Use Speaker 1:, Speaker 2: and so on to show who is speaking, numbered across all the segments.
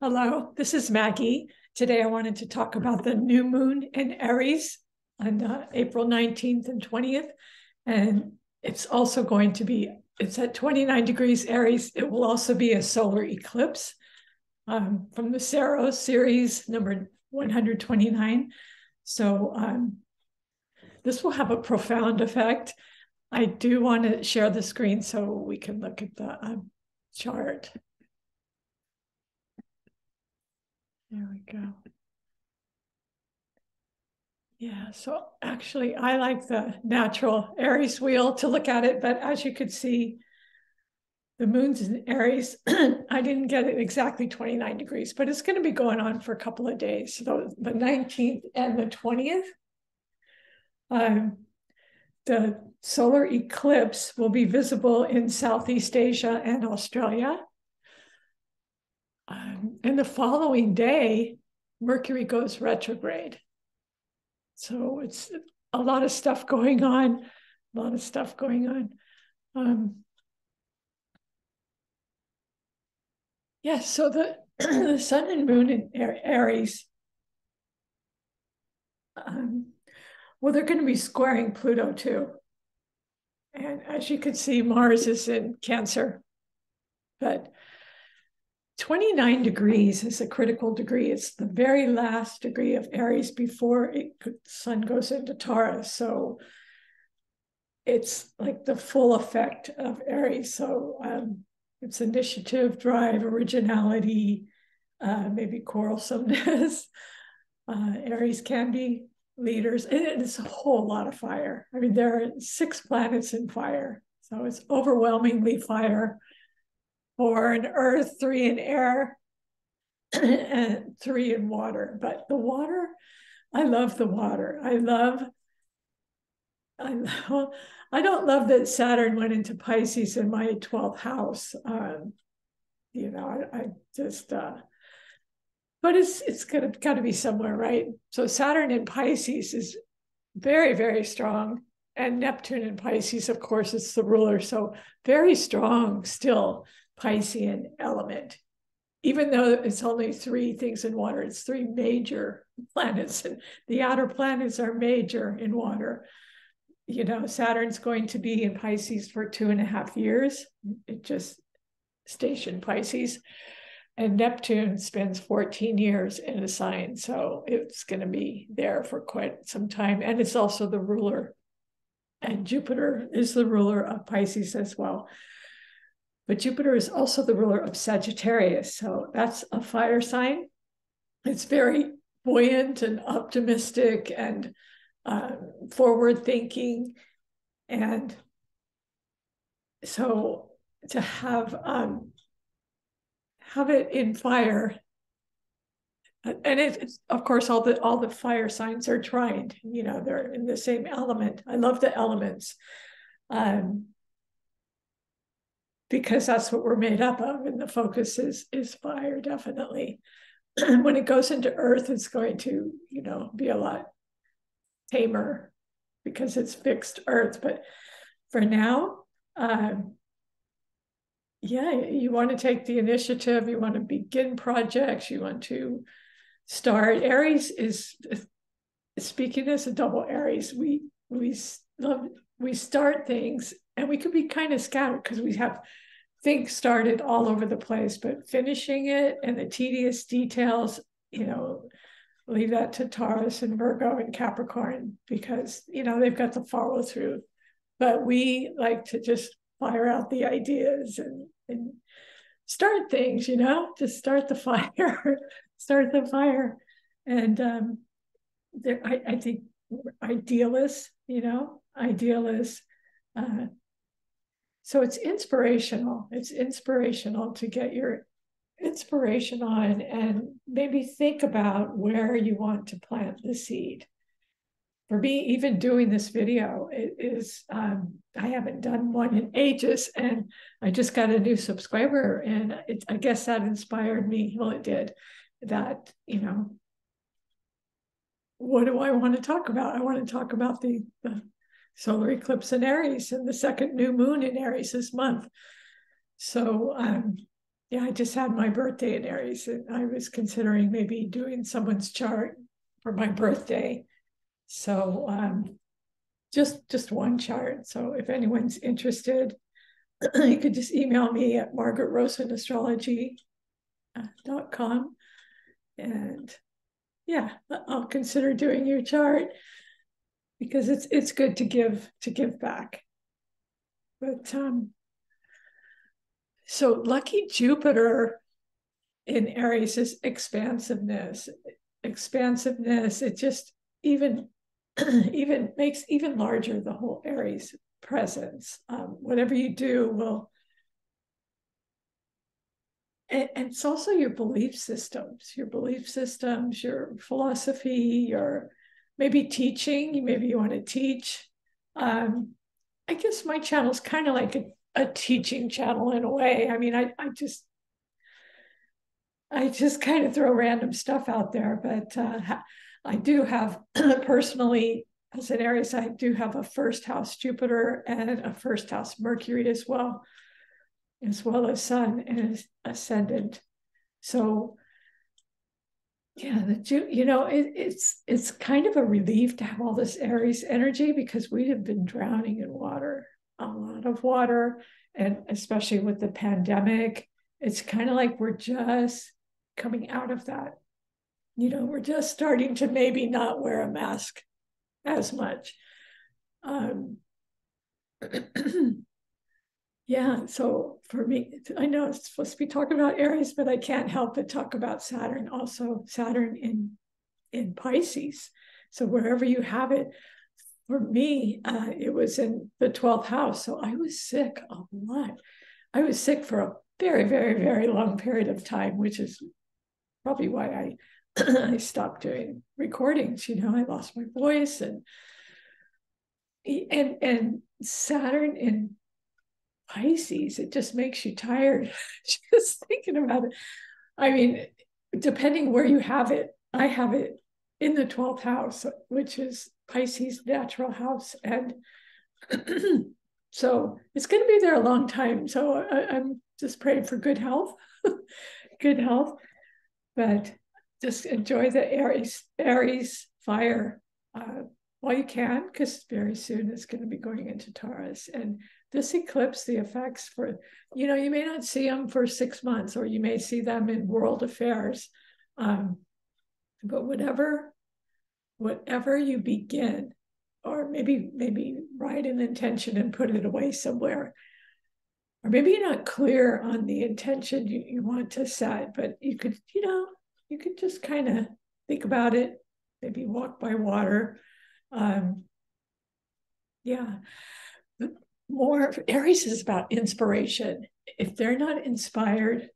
Speaker 1: Hello, this is Maggie. Today I wanted to talk about the new moon in Aries on April 19th and 20th. And it's also going to be, it's at 29 degrees Aries. It will also be a solar eclipse from the Saros series, number 129. So this will have a profound effect. I do want to share the screen so we can look at the chart. There we go. Yeah, so actually I like the natural Aries wheel to look at it, but as you could see, the moon's in Aries. I didn't get it exactly 29 degrees, but it's going to be going on for a couple of days. So the 19th and the 20th, the solar eclipse will be visible in Southeast Asia and Australia. And the following day, Mercury goes retrograde. So it's a lot of stuff going on, Yeah, so the sun and moon in Aries, well, they're going to be squaring Pluto too. And as you can see, Mars is in Cancer. But 29 degrees is a critical degree. It's the very last degree of Aries before the sun goes into Taurus. So it's like the full effect of Aries. So it's initiative, drive, originality, maybe quarrelsomeness. Aries can be leaders. It's a whole lot of fire. I mean, there are 6 planets in fire. So it's overwhelmingly fire. 4 in earth, 3 in air, and 3 in water. But the water, I love the water. I don't love that Saturn went into Pisces in my 12th house. I just, but it's got to be somewhere, right? So Saturn in Pisces is very, very strong. And Neptune in Pisces, of course, it's the ruler. So very strong still Piscean element. Even though it's only 3 things in water, it's 3 major planets. And the outer planets are major in water. Saturn's going to be in Pisces for 2.5 years. It just stationed Pisces. And Neptune spends 14 years in a sign. So it's going to be there for quite some time. And it's also the ruler. And Jupiter is the ruler of Pisces as well. But Jupiter is also the ruler of Sagittarius. So that's a fire sign. It's very buoyant and optimistic and forward thinking. And so to have it in fire, and it's, of course, all the fire signs are trined, they're in the same element. I love the elements because that's what we're made up of, and the focus is fire, definitely. When it goes into earth, it's going to be a lot tamer because it's fixed earth. But for now, you want to take the initiative, you want to begin projects, you want to start. Aries is, speaking as a double Aries, we start things, and we could be kind of scattered because we have things started all over the place, but finishing it and the tedious details, leave that to Taurus and Virgo and Capricorn, because they've got the follow through. But we like to just fire out the ideas and start things, just start the fire. Start the fire. And I think idealists. So it's inspirational. It's inspirational to get your inspiration on and maybe think about where you want to plant the seed. For me, even doing this video, it is, I haven't done one in ages, and I just got a new subscriber, and I guess that inspired me. Well, it did. That, what do I want to talk about? I want to talk about the solar eclipse in Aries and the second new moon in Aries this month. So Yeah, I just had my birthday in Aries, and I was considering maybe doing someone's chart for my birthday. So just one chart. So if anyone's interested, you could just email me at margaretrosanastrology.com. And yeah, I'll consider doing your chart because it's good to give back. But so lucky Jupiter in Aries is expansiveness. Expansiveness, it just even even makes even larger the whole Aries presence. Whatever you do will, and it's also your belief systems, your philosophy, your maybe teaching. Maybe you want to teach. I guess my channel is kind of like a teaching channel in a way. I mean, I just kind of throw random stuff out there, but I do have personally, as an Aries, I do have a first house Jupiter and a first house Mercury as well as Sun and ascendant. So yeah, it's kind of a relief to have all this Aries energy because we have been drowning in water, a lot of water, and especially with the pandemic, it's kind of like we're just coming out of that. We're just starting to maybe not wear a mask as much. Yeah, so for me, I know it's supposed to be talking about Aries, but I can't help but talk about Saturn also. Saturn in Pisces. So wherever you have it, for me, it was in the 12th house. So I was sick a lot. I was sick for a very, very, very long period of time, which is probably why I I stopped doing recordings. I lost my voice and Saturn in Pisces, it just makes you tired just thinking about it. I mean, depending where you have it, I have it in the 12th house, which is Pisces natural house. And so it's going to be there a long time. So I'm just praying for good health, good health, but just enjoy the Aries fire while you can, because very soon it's going to be going into Taurus. And this eclipse, the effects for, you may not see them for 6 months, or you may see them in world affairs. But whatever you begin, or maybe write an intention and put it away somewhere, or maybe you're not clear on the intention you want to set, but you could just kind of think about it, maybe walk by water. Yeah, but more Aries is about inspiration. If they're not inspired,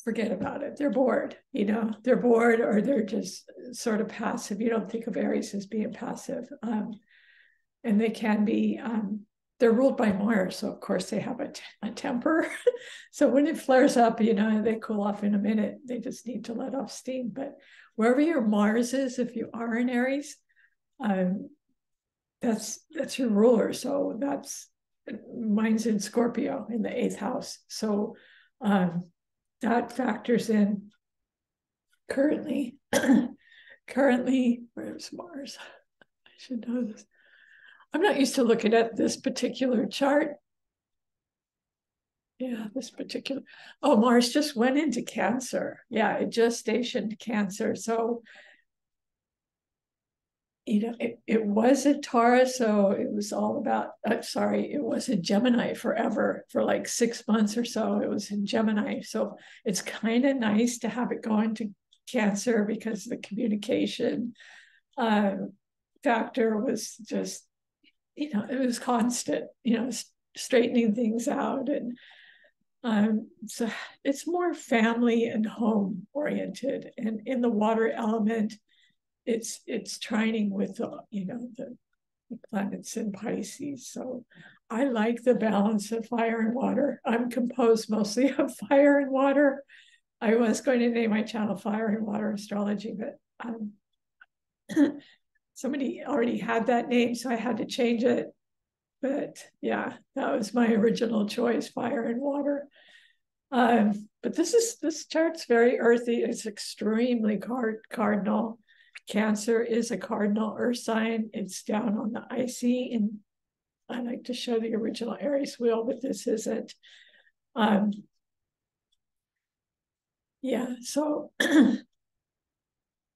Speaker 1: forget about it. They're bored, they're bored, or they're just sort of passive. You don't think of Aries as being passive. And they can be, they're ruled by Mars. So of course they have a temper. So when it flares up, they cool off in a minute. They just need to let off steam. But wherever your Mars is, if you are in Aries, that's your ruler. So mine's in Scorpio in the 8th house. So that factors in currently. Currently, where's Mars? I should know this. I'm not used to looking at this particular chart. Yeah, Mars just went into Cancer. Yeah, it just stationed Cancer. So, it was a Taurus, so it was all about, it was in Gemini forever, for like 6 months or so. It was in Gemini. So it's kind of nice to have it go into Cancer because the communication factor was just, it was constant, straightening things out. And so it's more family and home oriented. And in the water element, it's trining with the planets in Pisces. So I like the balance of fire and water. I'm composed mostly of fire and water. I was going to name my channel Fire and Water Astrology, but somebody already had that name, so I had to change it. But yeah, that was my original choice, Fire and Water. But this chart's very earthy. It's extremely cardinal. Cancer is a cardinal earth sign. It's down on the icy, and I like to show the original Aries wheel, but this isn't. Yeah, so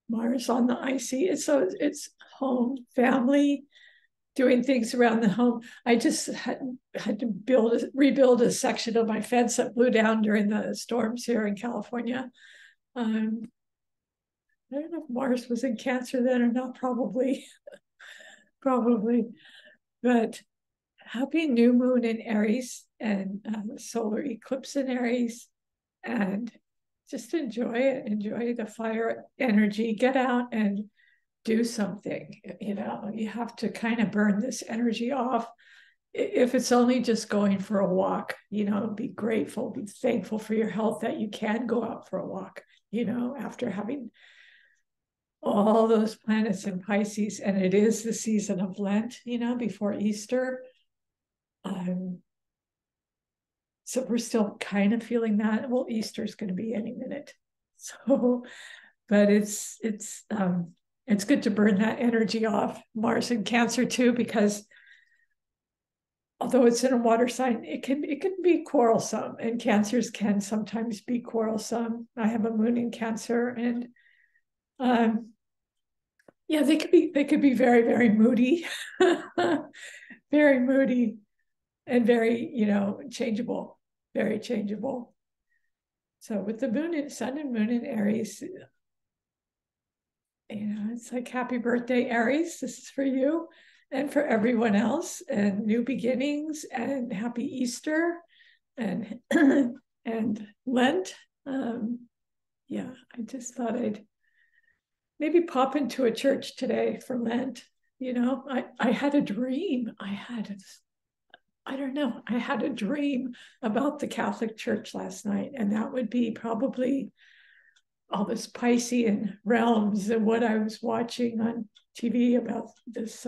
Speaker 1: Mars on the icy. So it's home, family, doing things around the home. I just had to rebuild a section of my fence that blew down during the storms here in California. I don't know if Mars was in Cancer then or not, probably, probably. But happy new moon in Aries and solar eclipse in Aries, and just enjoy it. Enjoy the fire energy. Get out and do something. You have to kind of burn this energy off. If it's only just going for a walk, be grateful, be thankful for your health that you can go out for a walk, after having all those planets in Pisces. And it is the season of Lent, before Easter. So we're still kind of feeling that. Well, Easter's going to be any minute. So, but it's good to burn that energy off. Mars in Cancer too, because although it's in a water sign, it can be quarrelsome, and Cancers can sometimes be quarrelsome. I have a moon in Cancer, and yeah, they could be very, very moody, very moody, and very, changeable, very changeable. So with the moon and sun and moon in Aries, it's like happy birthday, Aries. This is for you and for everyone else, and new beginnings, and happy Easter, and and Lent. Yeah, I just thought I'd maybe pop into a church today for Lent. I had a dream. I don't know. I had a dream about the Catholic Church last night, and that would be probably all this Piscean realms and what I was watching on TV about this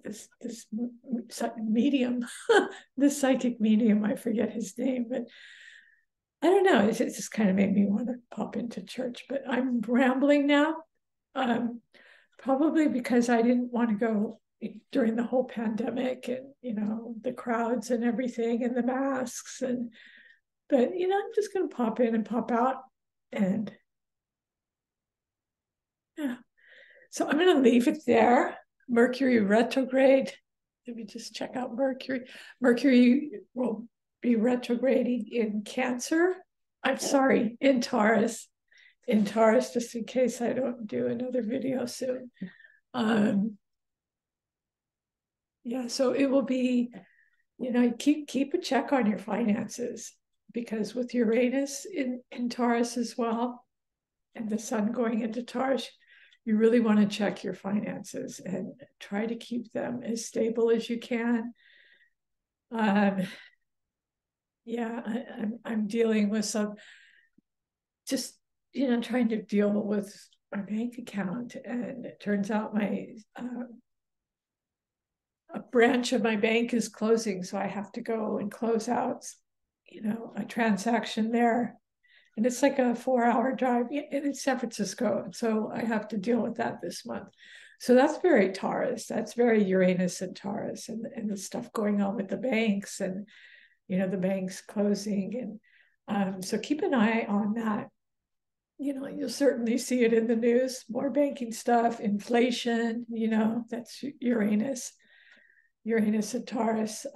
Speaker 1: this medium, this psychic medium. I forget his name, but I don't know. It just kind of made me want to pop into church. But I'm rambling now, probably because I didn't want to go during the whole pandemic, and the crowds and everything and the masks, but I'm just going to pop in and pop out, and yeah. So I'm going to leave it there. Mercury retrograde. Let me just check out Mercury. Mercury will be retrograding in Cancer. I'm sorry, in Taurus. In Taurus, just in case I don't do another video soon. Yeah, so it will be, keep a check on your finances, because with Uranus in Taurus as well, and the sun going into Taurus, you really want to check your finances and try to keep them as stable as you can. Yeah, I'm dealing with some, just trying to deal with my bank account, and it turns out a branch of my bank is closing, so I have to go and close out a transaction there, and it's like a 4-hour drive in San Francisco, so I have to deal with that this month. So that's very Taurus. That's very Uranus and Taurus, and the stuff going on with the banks, and the banks closing, and so keep an eye on that. You'll certainly see it in the news, more banking stuff, inflation, that's Uranus and Taurus,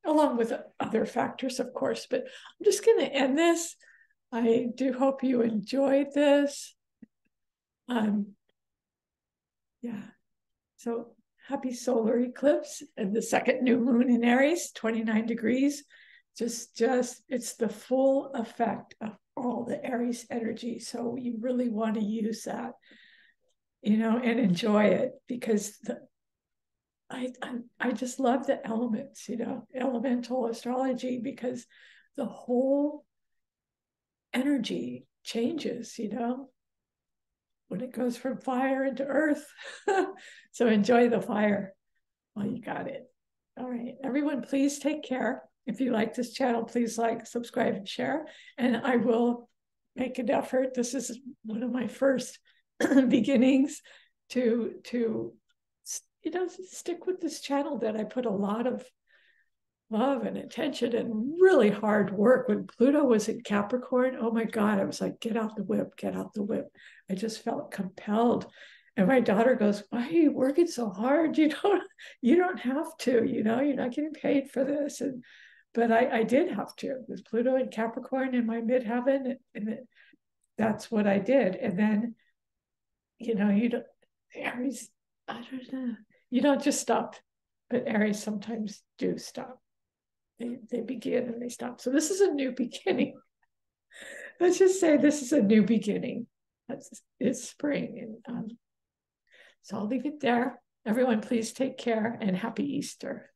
Speaker 1: along with other factors, of course. But I'm just going to end this. I do hope you enjoyed this. Yeah. So happy solar eclipse and the second new moon in Aries, 29 degrees. Just it's the full effect of all the Aries energy. So you really want to use that, and enjoy it, because I just love the elements, elemental astrology, because the whole energy changes, when it goes from fire into earth. So enjoy the fire while you got it. All right, everyone, please take care. If you like this channel, please like, subscribe, and share. And I will make an effort. This is one of my first beginnings to stick with this channel that I put a lot of love and attention and really hard work. When Pluto was in Capricorn, oh my God, I was like, get out the whip, get out the whip. I just felt compelled. And my daughter goes, why are you working so hard? You don't have to, you're not getting paid for this. But I did have to, with Pluto and Capricorn in my midheaven, and that's what I did. And then, you don't, Aries, I don't know, you don't just stop, but Aries sometimes do stop. They begin and they stop. So this is a new beginning. Let's just say this is a new beginning. It's spring. And so I'll leave it there. Everyone, please take care and happy Easter.